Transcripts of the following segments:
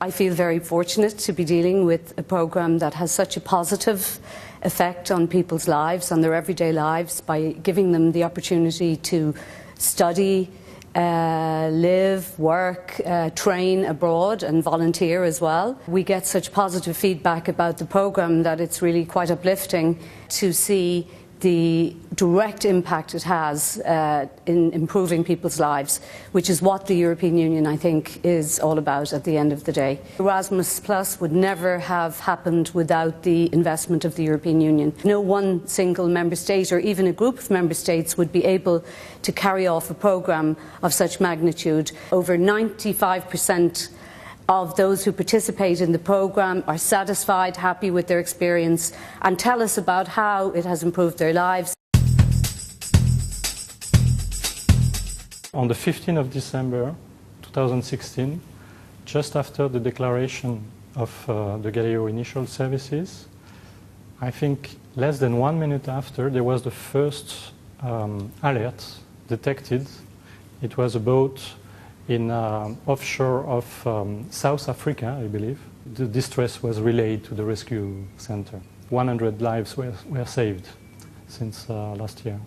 I feel very fortunate to be dealing with a programme that has such a positive effect on people's lives, on their everyday lives, by giving them the opportunity to study, live, work, train abroad and volunteer as well. We get such positive feedback about the programme that it's really quite uplifting to see the direct impact it has in improving people's lives, which is what the European Union, I think, is all about at the end of the day. Erasmus Plus would never have happened without the investment of the European Union. No one single member state or even a group of member states would be able to carry off a programme of such magnitude. Over 95% of those who participate in the programme are satisfied, happy with their experience, and tell us about how it has improved their lives. On the 15th of December 2016, just after the declaration of the Galileo initial services, I think less than 1 minute after, there was the first alert detected. It was a boat in offshore of South Africa, I believe. The distress was relayed to the rescue center. 100 lives were saved since last year.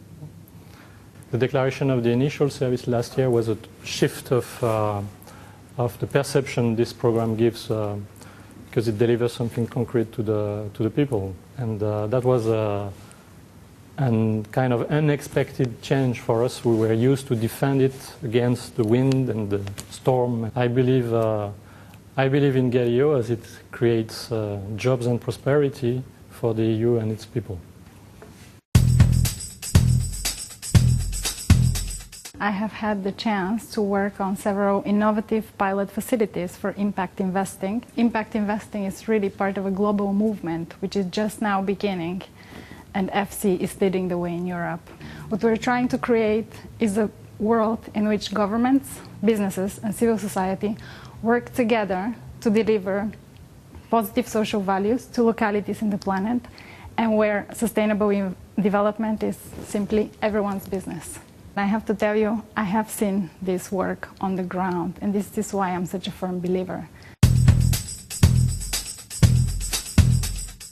The declaration of the initial service last year was a shift of the perception this program gives, because it delivers something concrete to the people, and that was and kind of unexpected change for us. We were used to defend it against the wind and the storm. I believe in Galileo as it creates jobs and prosperity for the EU and its people. I have had the chance to work on several innovative pilot facilities for impact investing. Impact investing is really part of a global movement which is just now beginning, and FC is leading the way in Europe. What we're trying to create is a world in which governments, businesses and civil society work together to deliver positive social values to localities in the planet, and where sustainable development is simply everyone's business. I have to tell you, I have seen this work on the ground, and this is why I'm such a firm believer.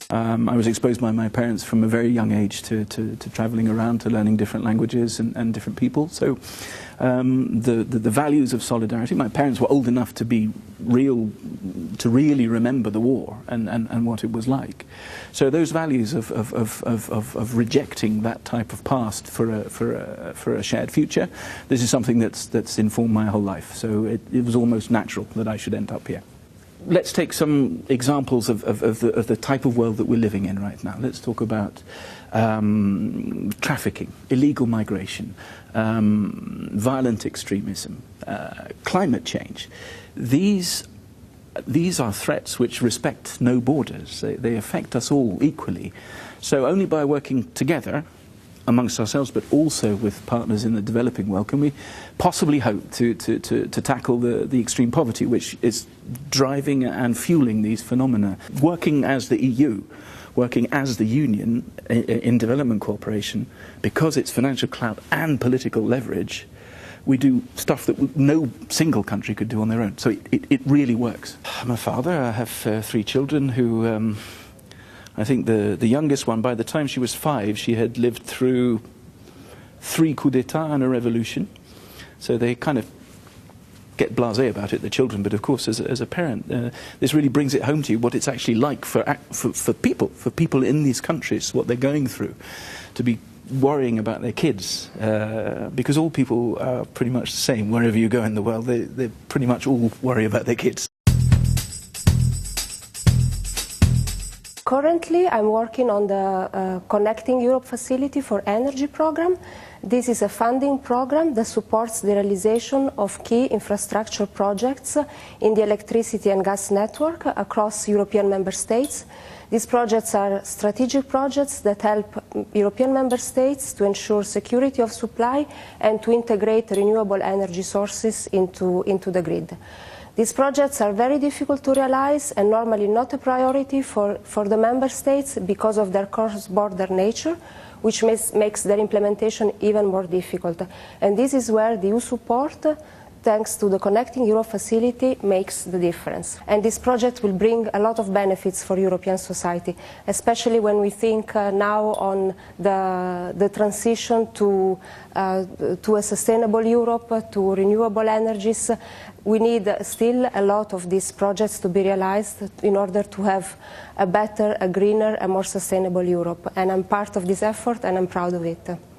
I was exposed by my parents from a very young age to travelling around, to learning different languages and different people. So the values of solidarity, my parents were old enough to be to really remember the war and what it was like. So those values of rejecting that type of past for a shared future, this is something that's informed my whole life. So it was almost natural that I should end up here. Let's take some examples of the type of world that we're living in right now. Let's talk about trafficking, illegal migration, violent extremism, climate change. These are threats which respect no borders. They affect us all equally. So only by working together amongst ourselves, but also with partners in the developing world, can we possibly hope to tackle the extreme poverty which is driving and fueling these phenomena. Working as the EU, working as the Union in development cooperation, because it's financial clout and political leverage, we do stuff that no single country could do on their own. So it really works. I'm a father. I have 3 children who... I think the youngest one, by the time she was 5, she had lived through 3 coups d'etat and a revolution. So they kind of get blasé about it, the children. But of course, as a parent, this really brings it home to you what it's actually like for people in these countries, what they're going through, to be worrying about their kids. Because all people are pretty much the same wherever you go in the world. They pretty much all worry about their kids. Currently, I'm working on the Connecting Europe Facility for Energy program. This is a funding program that supports the realization of key infrastructure projects in the electricity and gas network across European member states. These projects are strategic projects that help European member states to ensure security of supply and to integrate renewable energy sources into the grid. These projects are very difficult to realize and normally not a priority for the member states because of their cross-border nature, which makes their implementation even more difficult. And this is where the EU support thanks to the Connecting Europe facility, makes the difference. And this project will bring a lot of benefits for European society, especially when we think now on the transition to a sustainable Europe, to renewable energies. We need still a lot of these projects to be realized in order to have a better, a greener, a more sustainable Europe. And I'm part of this effort and I'm proud of it.